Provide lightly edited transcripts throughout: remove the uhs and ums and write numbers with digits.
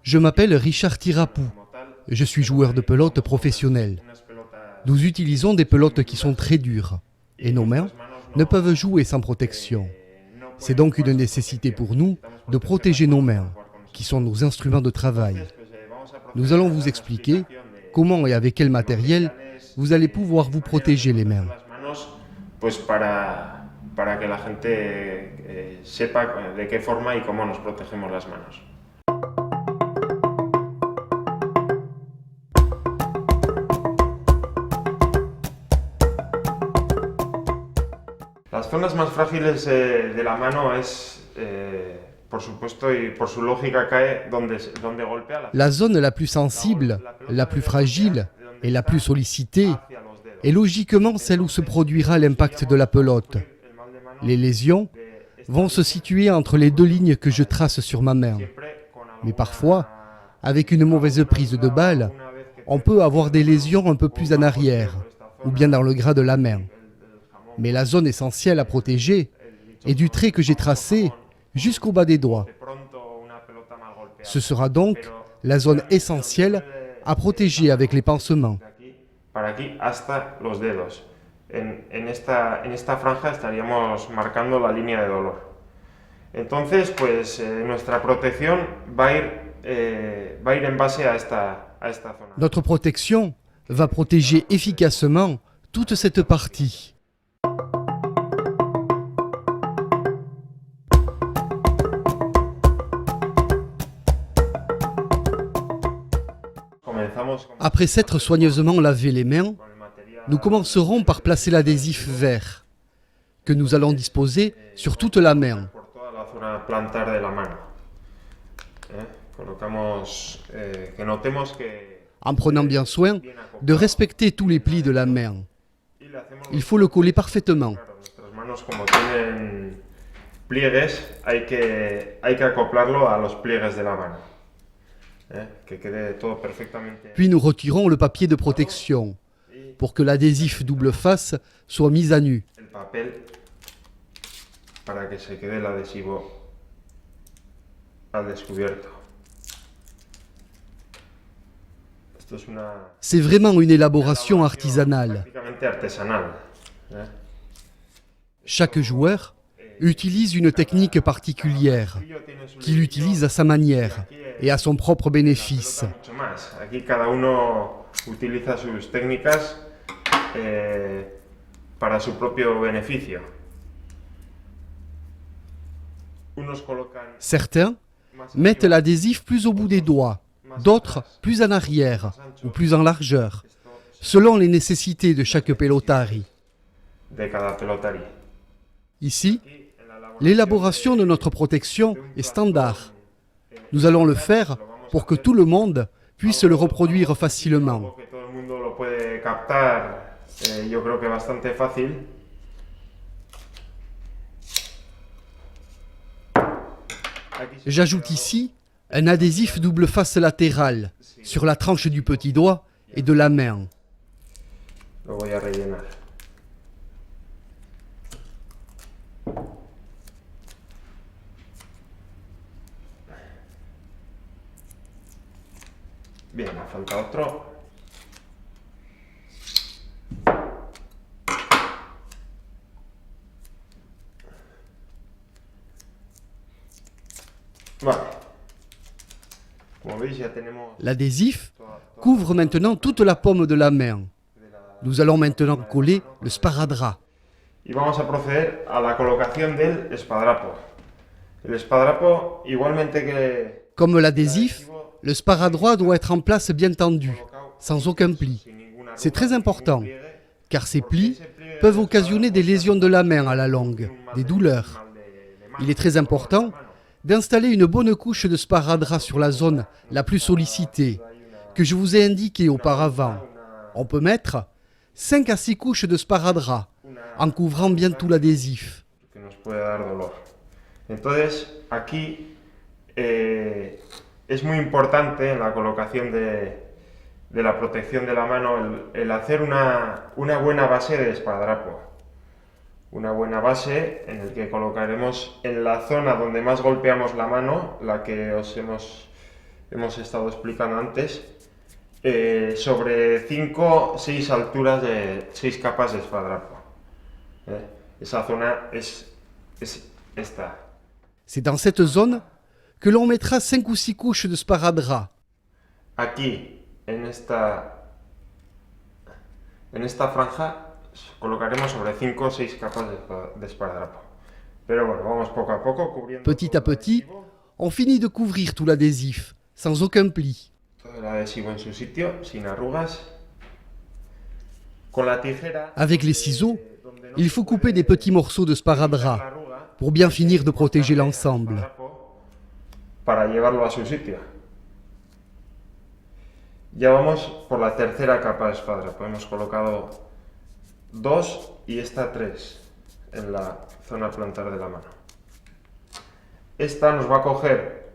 Je m'appelle Richard Tirapou. Je suis joueur de pelote professionnel. Nous utilisons des pelotes qui sont très dures et nos mains ne peuvent jouer sans protection. C'est donc une nécessité pour nous de protéger nos mains, qui sont nos instruments de travail. Nous allons vous expliquer comment et avec quel matériel vous allez pouvoir vous protéger les mains. Para que la gente sepa de qué forma y cómo nos protegemos las manos. Las zonas más frágiles de la mano es, por supuesto y por su lógica, cae donde golpea la zone la plus sensible, la plus fragile et la plus sollicitée est logiquement celle où se produira l'impact de la pelote. Les lésions vont se situer entre les deux lignes que je trace sur ma main. Mais parfois, avec une mauvaise prise de balle, on peut avoir des lésions un peu plus en arrière, ou bien dans le gras de la main. Mais la zone essentielle à protéger est du trait que j'ai tracé jusqu'au bas des doigts. Ce sera donc la zone essentielle à protéger avec les pansements. En esta franja estaríamos marcando la línea de dolor. Entonces, pues nuestra protección va a ir en base a esta zona. Notre protection va protéger efficacement toute cette partie. Après s'être soigneusement lavé les mains, nous commencerons par placer l'adhésif vert, que nous allons disposer sur toute la main. En prenant bien soin de respecter tous les plis de la main. Il faut le coller parfaitement. Puis nous retirons le papier de protection pour que l'adhésif double face soit mis à nu. C'est vraiment une élaboration artisanale. Chaque joueur utilise une technique particulière, qu'il utilise à sa manière et à son propre bénéfice. Para su propio beneficio. Certains mettent l'adhésif plus au bout des doigts, d'autres plus en arrière ou plus en largeur, selon les nécessités de chaque pelotari. Ici, l'élaboration de notre protection est standard. Nous allons le faire pour que tout le monde puisse le reproduire facilement. Yo creo que bastante fácil. J'ajoute ici un adhésif double face latérale sur la tranche du petit doigt et de la main. Lo voy a rellenar. Bien, me falta otro. L'adhésif couvre maintenant toute la paume de la main. Nous allons maintenant coller le sparadrap. Y vamos a proceder a la colocación del esparadrapo. El esparadrapo, igualmente que... Comme l'adhésif, le sparadrap doit être en place bien tendu, sans aucun pli. C'est très important, car ces plis peuvent occasionner des lésions de la main à la longue, des douleurs. Il est très important d'installer une bonne couche de sparadrap sur la zone la plus sollicitée, que je vous ai indiquée auparavant. On peut mettre 5 à 6 couches de sparadrap, en couvrant bien tout l'adhésif. Entonces, aquí es muy importante en la colocación de la protección de la mano el hacer una buena base de esparadrapo. una buena base en el que colocaremos en la zona donde más golpeamos la mano, la que os hemos estado explicando antes, sobre 5 o 6 alturas de 6 capas de esparadrapo. Esa zona es esta. C'est dans cette zone que l'on mettra 5 ou 6 couches de sparadrap. Aquí, en esta franja, colocaremos sobre 5 o 6 capas de esparadrapo. Pero bueno, vamos poco a poco cubriendo. Petit à petit, on finit de couvrir tout l'adhésif, sans aucun pli. Todo el adhesivo en su sitio, sin arrugas. Con la tijera. Avec les ciseaux, il faut couper des petits morceaux de sparadrap pour bien finir de protéger l'ensemble. Para llevarlo a su sitio. Ya vamos por la tercera capa de esparadrapo. Hemos colocado 2 y esta 3 en la zona plantar de la mano. Esta nos va a coger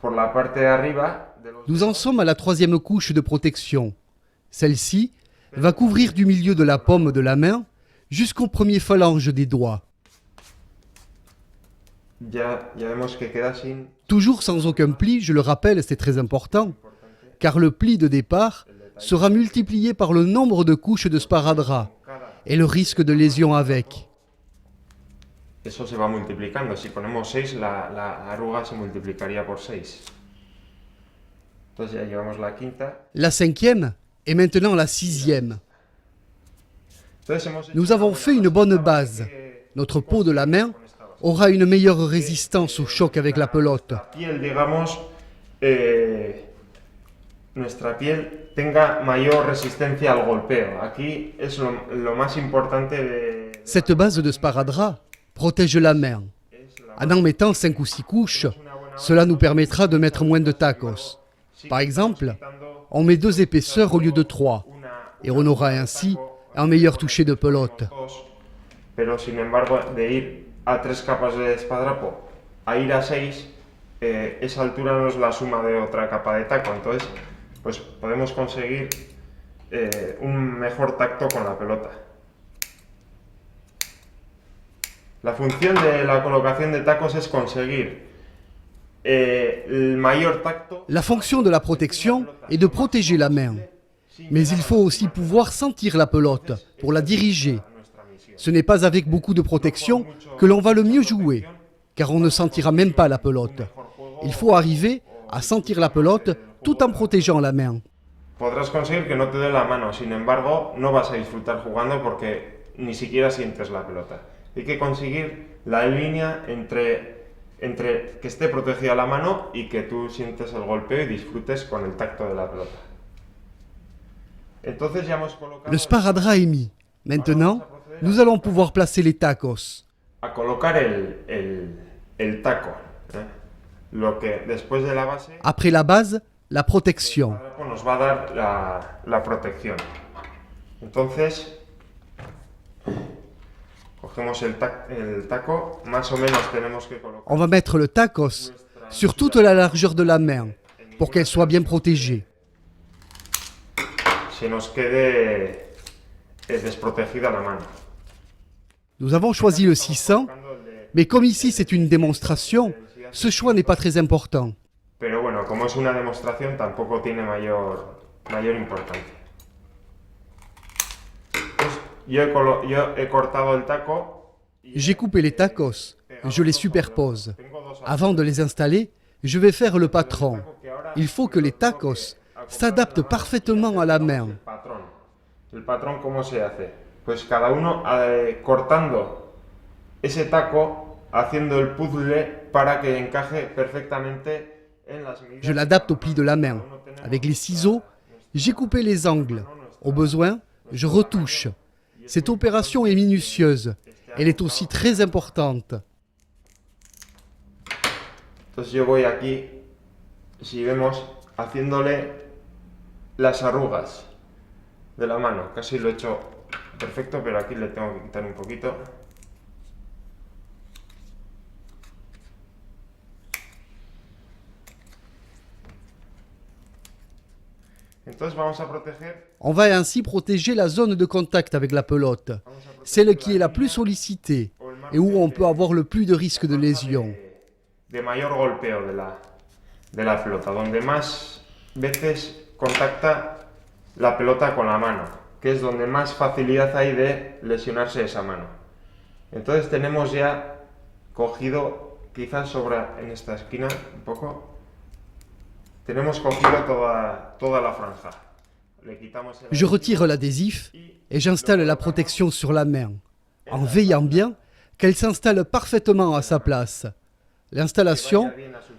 por la parte de arriba de los... Nous en sommes à la troisième couche de protection. Celle-ci va couvrir du milieu de la paume de la main jusqu'au premier phalange des doigts. Ya vemos que queda sin... Toujours sans aucun pli, je le rappelle, c'est très important, car le pli de départ sera multiplié par le nombre de couches de sparadrap et le risque de lésion avec. Eso se va multiplicando. Si ponemos 6, la arruga se multiplicaría por 6. Entonces ya llevamos la quinta. La cinquième et maintenant la sixième. Entonces hemos hecho Nous avons fait une bonne base. Notre peau de la main aura une meilleure résistance au choc avec la pelote. la piel, digamos, nuestra piel tenga mayor resistencia al golpeo. Aquí es lo más importante de... Cette base de sparadrap protège la main. En mettant 5 ou 6 couches, cela nous permettra de mettre moins de tacos. Par exemple, on met 2 épaisseurs au lieu de 3, et on aura ainsi un meilleur toucher de pelote. Pero sin embargo, de ir a 3 capas de esparadrapo a ir a 6, esa altura no es la suma de otra capa de taco. Entonces, pues podemos conseguir un mejor tacto con la pelota. La función de la colocación de tacos es conseguir el mayor tacto. La fonction de la protection est de protéger la main. Mais il faut aussi pouvoir sentir la pelote pour la diriger. Ce n'est pas avec beaucoup de protection que l'on va le mieux jouer, car on ne sentira même pas la pelote. Il faut arriver à sentir la pelote tout en protégeant la main. Podrás conseguir que no te dé la mano, sin embargo, no vas a disfrutar jugando porque ni siquiera sientes la pelota. Hay que conseguir la línea entre que esté protegida la mano y que tú sientes el golpeo y disfrutes con el tacto de la pelota. Entonces ya hemos colocado... Le sparadrap est mis. Maintenant, nous allons pouvoir placer les tacos. A colocar el taco. Lo que después de la base... Après la base, la protection. Nos va a dar la protección. Entonces, cogemos el taco, más o menos tenemos que colocar... On va mettre le tacos sur toute la largeur de la main pour qu'elle soit bien protégée. Se nos quede desprotegida la mano. Nous avons choisi le 600, mais comme ici c'est une démonstration, ce choix n'est pas très important. Pero bueno, como es una demostración, tampoco tiene mayor importancia. Pues yo he cortado el taco. J'ai coupé les tacos, je les superpose. Avant de les installer, je vais faire le patron. Il faut que les tacos s'adaptent parfaitement à la main. El patrón, ¿cómo se hace? Pues cada uno cortando ese taco, haciendo el puzzle para que encaje perfectamente en las medidas. Je l'adapte au pli de la main. Avec les ciseaux, j'ai coupé les angles. Au besoin, je retouche. Cette opération est minutieuse. Elle est aussi très importante. Entonces yo voy aquí, si vemos, haciéndole las arrugas de la mano. Casi lo he hecho perfecto, pero aquí le tengo que quitar un poquito. Entonces vamos a proteger, On va ainsi protéger la zone de contact avec la pelote, celle qui est la plus sollicitée et où on peut avoir le plus de risques de lésions. de mayor golpeo de la pelota, donde más veces contacta la pelota con la mano, que es donde más facilidad hay de lesionarse esa mano. Entonces tenemos ya cogido, quizás sobra en esta esquina un poco, tenemos cogido toda la franja. Le quitamos el Je retire l'adhésif et j'installe la protection sur la main, en veillant bien qu'elle s'installe parfaitement à sa place. L'installation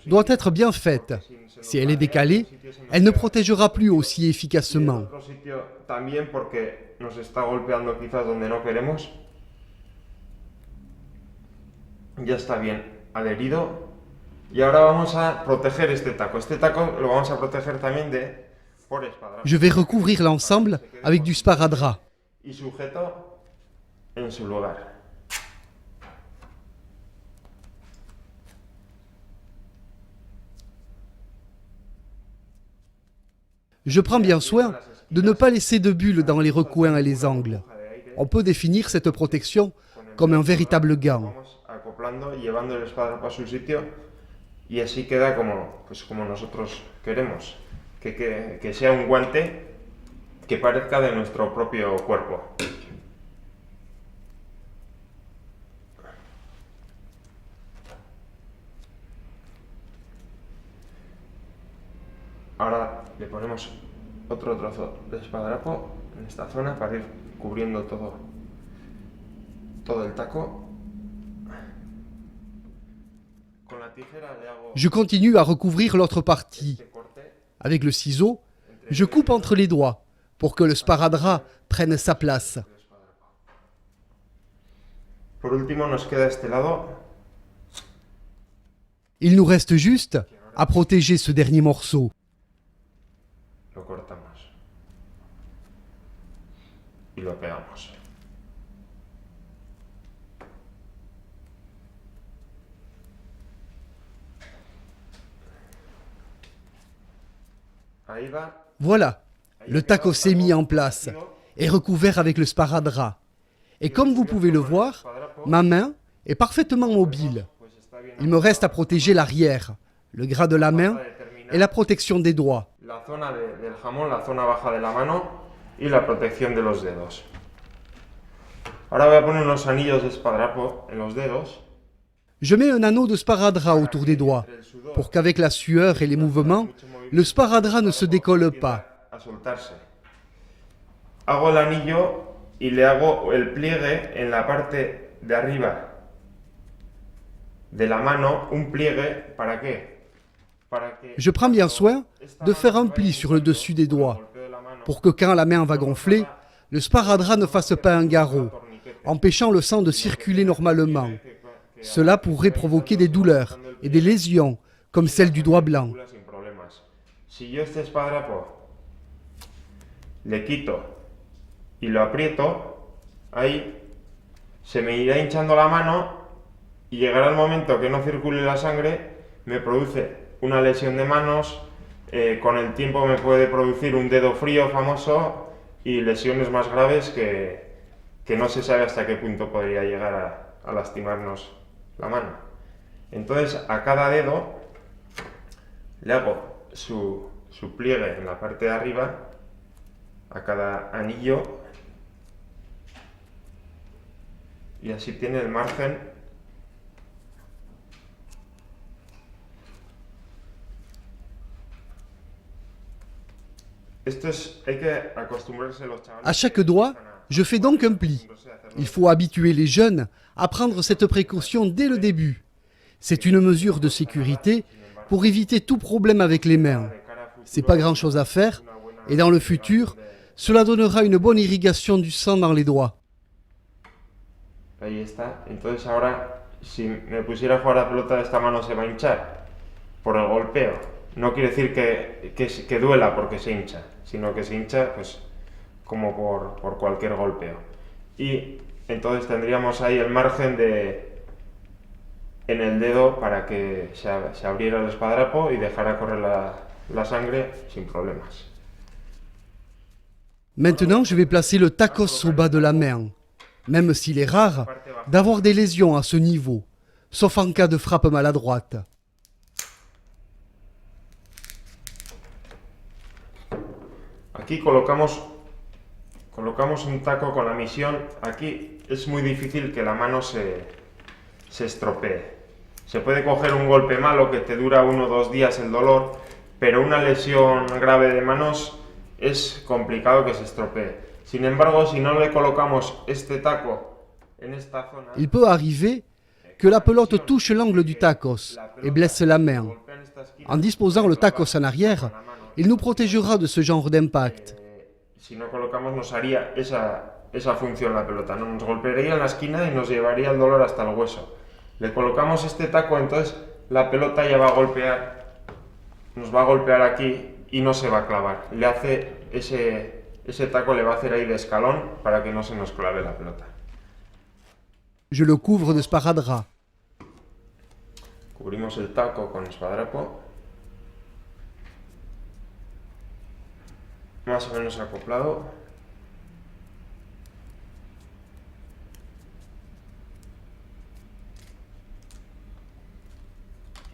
doit être bien faite. Si elle est décalée, elle ne protégera plus aussi efficacement. otro sitio también porque nos está golpeando quizás donde no queremos. Ya está bien adherido. Y ahora vamos a proteger este taco. Este taco lo vamos a proteger también por espadadrapo. Je vais recouvrir l'ensemble avec du sparadrap. Y sujeto en su lugar. Je prends bien soin de ne pas laisser de bulles dans les recoins et les angles. On peut définir cette protection comme un véritable gant. Vamos acoplando y llevando el espadadrapo a su sitio y así queda como nosotros queremos. Que sea un guante que parezca de nuestro propio cuerpo. Ahora le ponemos otro trozo de espadadrapo en esta zona para ir cubriendo todo el taco. Con la tijera le hago Je continue à recouvrir l'autre partie. este corte. Avec le ciseau, je coupe entre les doigts pour que le sparadrap prenne sa place. Por último nos queda este lado. Il nous reste juste à protéger ce dernier morceau. Lo cortamos y lo pegamos. Ahí va. Voilà, le taco s'est mis en place et recouvert avec le sparadrap. Et comme vous pouvez le voir, ma main est parfaitement mobile. Il me reste à protéger l'arrière, le gras de la main et la protection des doigts. La zona del jamón, la zona baja de la mano y la protección de los dedos. Ahora voy a poner unos anillos de espadadrapo en los dedos. Je mets un anneau de sparadrap autour des doigts pour qu'avec la sueur et les mouvements, le sparadrap ne se décolle pas. A soltarse. Hago el anillo y le hago el pliegue en la parte de arriba de la mano, un pliegue, ¿para qué? Para que Je prends bien soin de faire un pli sur le dessus des doigts pour que quand la main va gonfler, le sparadrap ne fasse pas un garrot, empêchant le sang de circuler normalement. Cela pourrait provoquer des douleurs et des lésions, comme celle du doigt blanc. sin problemas. Si yo este espadadrapo le quito y lo aprieto, ahí se me irá hinchando la mano y llegará el momento que no circule la sangre, me produce una lesión de manos, con el tiempo me puede producir un dedo frío famoso y lesiones más graves que no se sabe hasta qué punto podría llegar a lastimarnos la mano. Entonces a cada dedo le hago su pliegue en la parte de arriba, a cada anillo, y así tiene el margen. Hay que acostumbrarse los chavales. À chaque doigt, je fais donc un pli. Il faut habituer les jeunes à prendre cette précaution dès le début. C'est une mesure de sécurité pour éviter tout problème avec les mains. C'est pas grand-chose à faire et dans le futur, cela donnera une bonne irrigation du sang dans les doigts. Ahí está. Entonces ahora, si me pusiera a jugar a la pelota, esta mano se va a hinchar por el golpeo. No quiere decir que duela porque se hincha, sino que se hincha pues como por cualquier golpeo. Y entonces tendríamos ahí el margen en el dedo para que se abriera el espadadrapo y dejara correr la sangre sin problemas. Maintenant, je vais placer le tacos au bas de la main, même s'il est rare d'avoir des lésions à ce niveau, sauf en cas de frappe maladroite. Aquí colocamos un taco con la misión. Aquí es muy difícil que la mano se estropee. Se puede coger un golpe malo que te dura 1 o 2 días el dolor, pero una lesión grave de manos es complicado que se estropee. Sin embargo, si no le colocamos este taco en esta zona, Il peut arriver que la pelote touche l'angle du tacos et blesse la main. En disposant le tacos en arrière, il nous protégera de ce genre d'impact. Si no colocamos nos haría esa función la pelota, ¿no? Nos golpearía en la esquina y nos llevaría el dolor hasta el hueso. Le colocamos este taco, entonces la pelota ya va a golpear, nos va a golpear aquí y no se va a clavar. Le hace ese taco le va a hacer ahí de escalón para que no se nos clave la pelota. Je le couvre de sparadrap. Cubrimos el taco con esparadrapo, más o menos acoplado.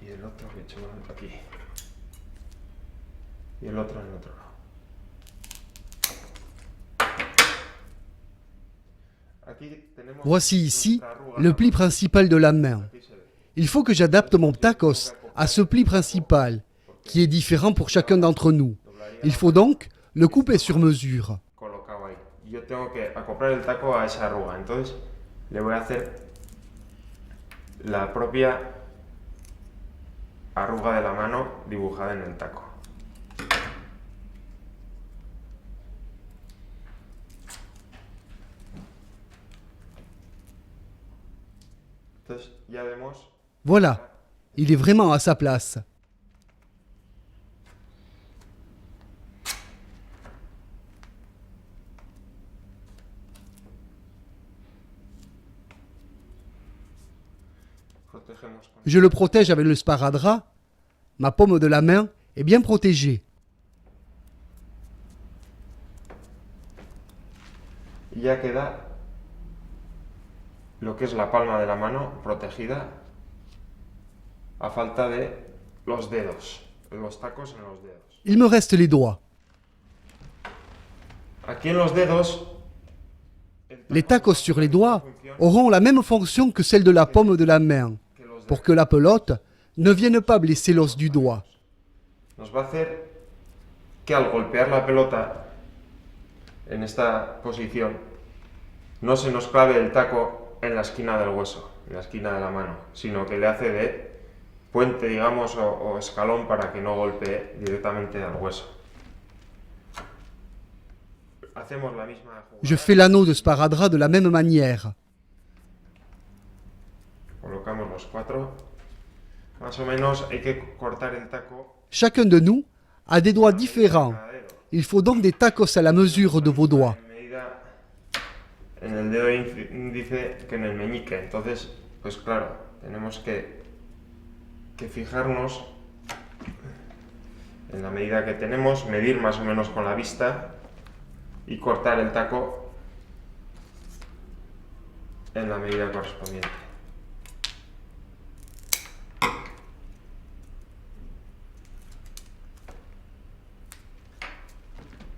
Y el otro que echamos aquí. Y el otro en el otro lado. Voici ici le pli principal de la main. Il faut que j'adapte mon tacos à ce pli principal, qui est différent pour chacun d'entre nous. Il faut donc le couper sur mesure. Colocado ahí. Yo tengo que acoplar el taco a esa arruga, entonces le voy a hacer la propia arruga de la mano dibujada en el taco. Entonces ya vemos. Voilà, il est vraiment à sa place. Je le protège avec le sparadrap. Ma paume de la main est bien protégée. Y ya queda lo que es la palma de la mano protegida a falta de los dedos, los tacos en los dedos. Il me reste les doigts. Aquí en los dedos, Les tacos sur les doigts auront la même fonction que celle de la paume de la main, pour que la pelote ne vienne pas blesser l'os du doigt. nos va a hacer que al golpear la pelota en esta posición no se nos clave el taco en la esquina del hueso, en la esquina de la mano, sino que le hace de puente, digamos, o escalón para que no golpee directamente al hueso. Hacemos la misma jugada. Je fais l'anneau de sparadrap de la même manière. Colocamos los 4. Más o menos hay que cortar el taco Chacun de nous a des doigts différents. Il faut donc des tacos à la mesure de vos doigts. en medida en el dedo índice que en el meñique. Entonces, pues claro, tenemos que fijarnos en la medida que tenemos, medir más o menos con la vista y cortar el taco en la medida correspondiente.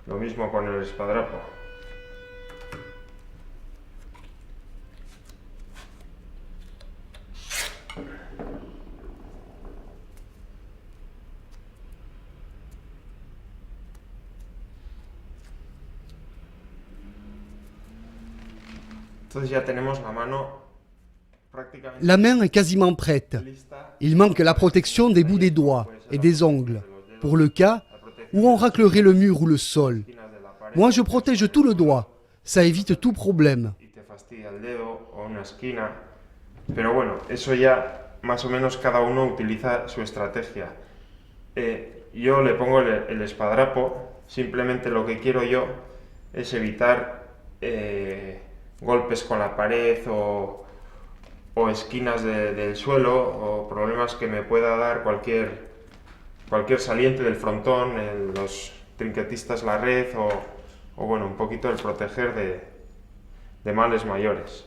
Lo mismo con el esparadrapo. Entonces ya tenemos la mano prácticamente La main est quasiment prête. lista. Il manque la protection des bouts des doigts et des ongles, pour le cas où on raclerait le mur ou le sol. Moi, je protège tout le doigt. Ça évite tout problème. Y te fastidia el dedo o una esquina. Pero bueno, eso ya más o menos cada uno utiliza su estrategia. Yo le pongo el esparadrapo, simplemente lo que quiero yo es evitar golpes con la pared o esquinas del suelo o problemas que me pueda dar cualquier saliente del frontón, los trinquetistas la red o o bueno, un poquito el proteger de males mayores.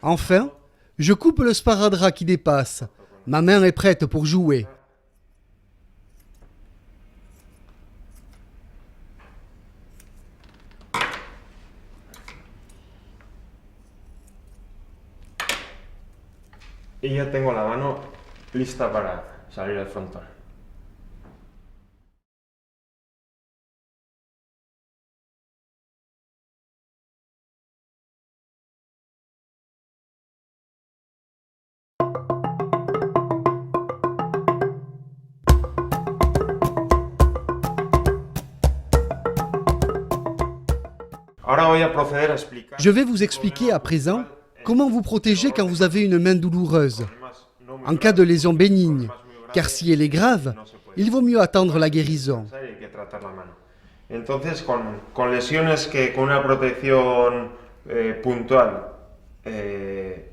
Enfin, je coupe le sparadrap qui dépasse. Ma main est prête pour jouer. Y ya tengo la mano lista para salir al frontón. Je vais vous expliquer à présent comment vous protéger quand vous avez une main douloureuse, en cas de lésion bénigne, car si elle est grave, il vaut mieux attendre la guérison. Entonces, con lesiones que con una protección puntual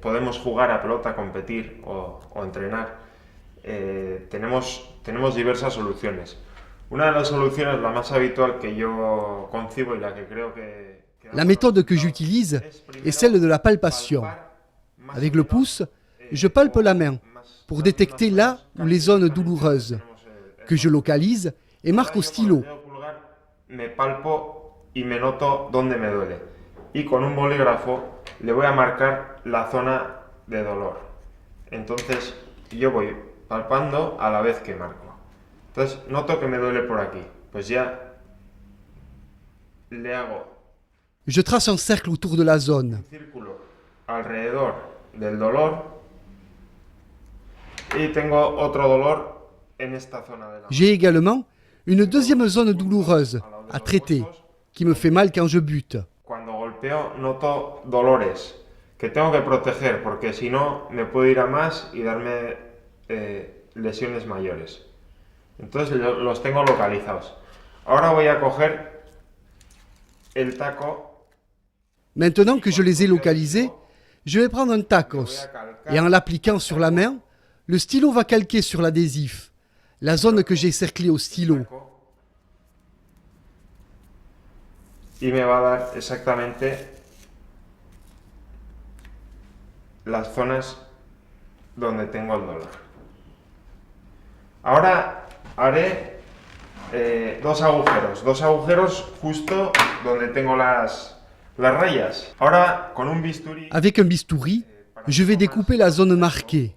podemos jugar a pelota, competir o entrenar, tenemos diversas soluciones. Una de las soluciones, la más habitual que yo concibo y la que creo que La méthode que j'utilise est celle de la palpation. Avec le pouce, je palpe la main pour détecter là où les zones douloureuses, que je localise et marque au stylo. Me palpo y me noto dónde me duele. Y con un bolígrafo le voy a marcar la zona de dolor. Entonces yo voy palpando a la vez que marco. Entonces noto que me duele por aquí. Pues ya le hago Je trace un cercle autour de la zone. un círculo alrededor del dolor y tengo otro dolor en esta zona de la mano. J'ai également une deuxième zone douloureuse à traiter, qui me fait mal quand je bute. Cuando golpeo noto dolores que tengo que proteger porque si no me puedo ir a más y darme lesiones mayores. Entonces los tengo localizados. Ahora voy a coger el taco. Maintenant que je les ai localisés, je vais prendre un tacos et en l'appliquant sur la main, le stylo va calquer sur l'adhésif, la zone que j'ai cerclée au stylo. Y me va a dar exactamente las zonas donde tengo el dolor. Ahora haré dos agujeros justo donde tengo las rayas. Ahora con un bisturí. Avec un bistouri, je vais découper la zone marquée.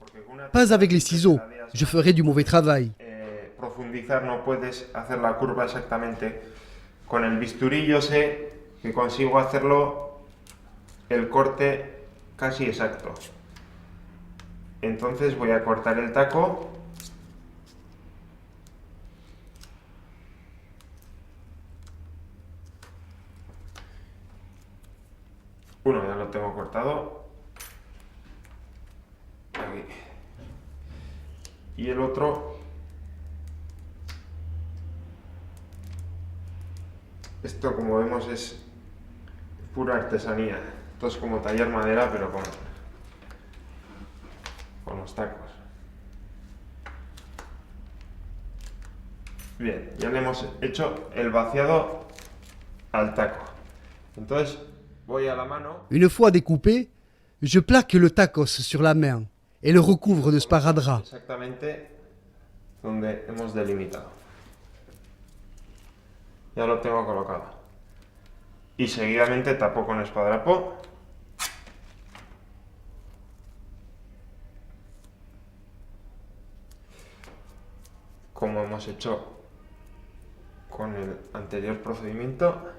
Pas avec les ciseaux, je ferai du mauvais travail. Profundizar no puedes hacer la curva exactamente. Con el bisturí yo sé que consigo hacerlo el corte casi exacto. Entonces voy a cortar el taco. Uno ya lo tengo cortado. Aquí. Y el otro. Esto, como vemos, es pura artesanía. Esto es como tallar madera, pero con los tacos. Bien, ya le hemos hecho el vaciado al taco. Entonces, voy a la mano. Une fois découpé, je plaque le tacos sur la main et le recouvre de sparadrap. Exactamente donde hemos delimitado. Ya lo tengo colocado. Y seguidamente tapo con esparadrapo. Como hemos hecho con el anterior procedimiento.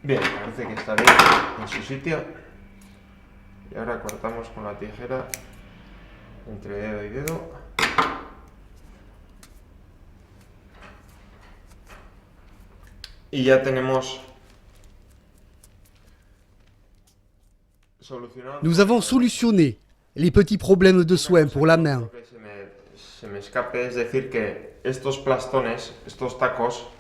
Bien, parece que está bien en su sitio. Y ahora cortamos con la tijera entre dedo y dedo. Y ya tenemos solucionado. Nous avons solutionné les petits problèmes de soins pour la main. Lo que se me escape es decir que estos plastones, estos tacos.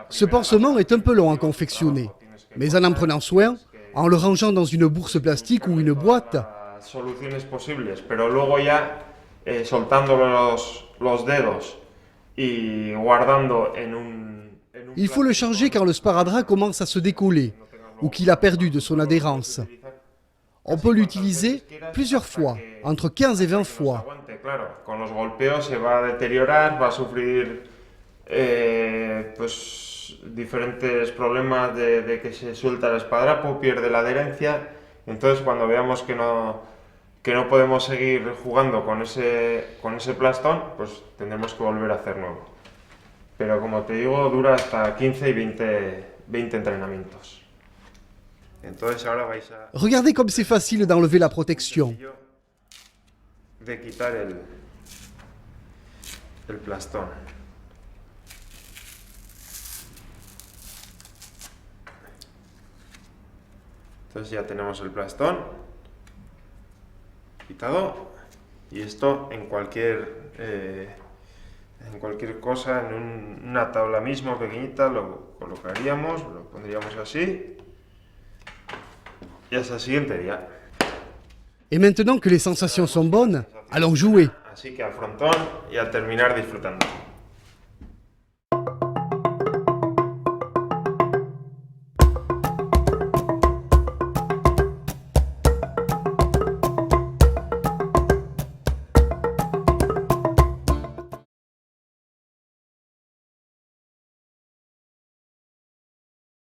Ce pansement est un peu long à confectionner, mais en prenant soin, en le rangeant dans une bourse plastique ou une boîte, Soluciones posibles, pero luego ya soltando los dedos y guardando en un il faut le changer quand le sparadrap commence à se décoller ou qu'il a perdu de son adhérence. On peut l'utiliser plusieurs fois, entre 15 et 20 fois. Claro, con los golpeos se va a deteriorar, va a sufrir pues diferentes problemas de que se suelta el esparadrapo, pierde la adherencia. Entonces cuando veamos que no podemos seguir jugando con ese plastón, pues tendremos que volver a hacer nuevo. Pero como te digo, dura hasta 15 y 20 entrenamientos. Entonces ahora vais a... Regardez comme c'est facile d'enlever la protection. De quitar el plastón. Entonces ya tenemos el plastón quitado, y esto en cualquier cosa, en una tabla mismo pequeñita, lo colocaríamos, lo pondríamos así, y hasta el siguiente día. Et maintenant que les sensations sont bonnes, allons jouer. Así que al frontón y al terminar disfrutando.